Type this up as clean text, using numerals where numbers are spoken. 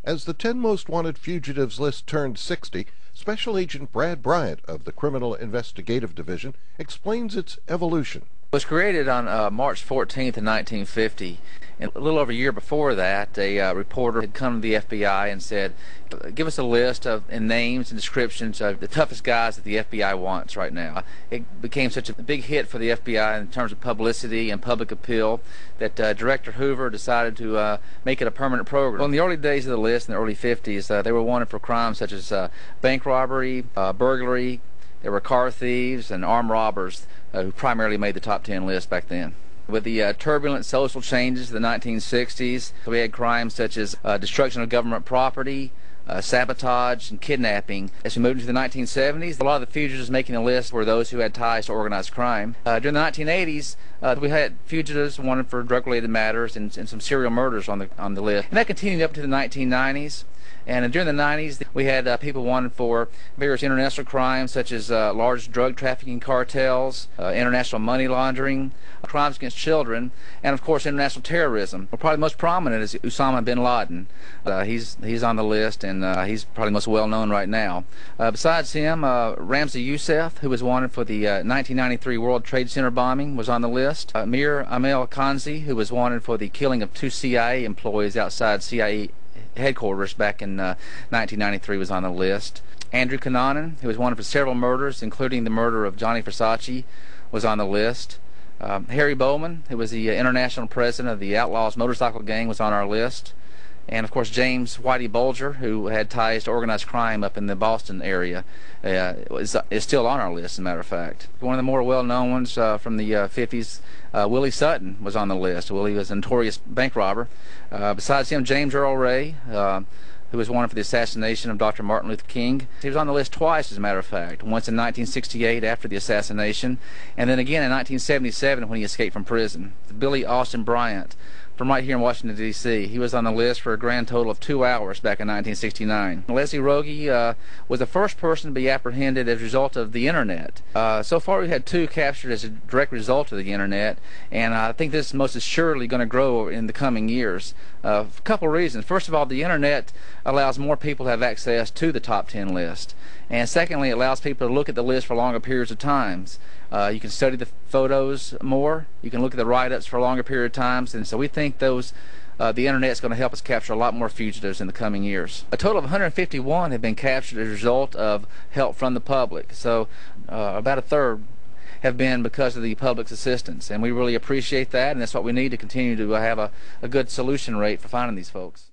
As the 10 most wanted fugitives list turned 60, Special Agent Brad Bryant of the Criminal Investigative Division explains its evolution. It was created on March 14th, 1950. And a little over a year before that, a reporter had come to the FBI and said, give us a list of names and descriptions of the toughest guys that the FBI wants right now. It became such a big hit for the FBI in terms of publicity and public appeal that Director Hoover decided to make it a permanent program. Well, in the early days of the list, in the early 50s, they were wanted for crimes such as bank robbery, burglary. There were car thieves and armed robbers who primarily made the top 10 list back then. With the turbulent social changes of the 1960s, we had crimes such as destruction of government property, sabotage, and kidnapping. As we moved into the 1970s, a lot of the fugitives making the list were those who had ties to organized crime. During the 1980s, we had fugitives wanted for drug-related matters and some serial murders on the list. And that continued up to the 1990s. And during the 90s, we had people wanted for various international crimes such as large drug trafficking cartels, international money laundering, crimes against children, and of course international terrorism. Well, probably most prominent is Osama bin Laden. He's on the list, and he's probably most well known right now. Besides him, Ramzi Youssef, who was wanted for the 1993 World Trade Center bombing, was on the list. Mir Amel Khanzi, who was wanted for the killing of 2 CIA employees outside CIA headquarters back in 1993, was on the list. Andrew Cunanan, who was wanted for several murders, including the murder of Johnny Versace, was on the list. Harry Bowman, who was the international president of the Outlaws motorcycle gang, was on our list. And of course James Whitey Bulger, who had ties to organized crime up in the Boston area, is still on our list, as a matter of fact. One of the more well-known ones from the 50s, Willie Sutton, was on the list. Willie was a notorious bank robber. Besides him, James Earl Ray, who was wanted for the assassination of Dr. Martin Luther King. He was on the list twice, as a matter of fact. Once in 1968 after the assassination, and then again in 1977 when he escaped from prison. Billy Austin Bryant, from right here in Washington, D.C. He was on the list for a grand total of 2 hours back in 1969. Leslie Rogie was the first person to be apprehended as a result of the Internet. So far we've had 2 captured as a direct result of the Internet, and I think this is most assuredly going to grow in the coming years. A couple of reasons. First of all, the Internet allows more people to have access to the top 10 list. And secondly, it allows people to look at the list for longer periods of times. You can study the photos more. You can look at the write-ups for a longer period of times. And so we think the Internet is going to help us capture a lot more fugitives in the coming years. A total of 151 have been captured as a result of help from the public. So about a third have been because of the public's assistance. And we really appreciate that, and that's what we need to continue to have a good solution rate for finding these folks.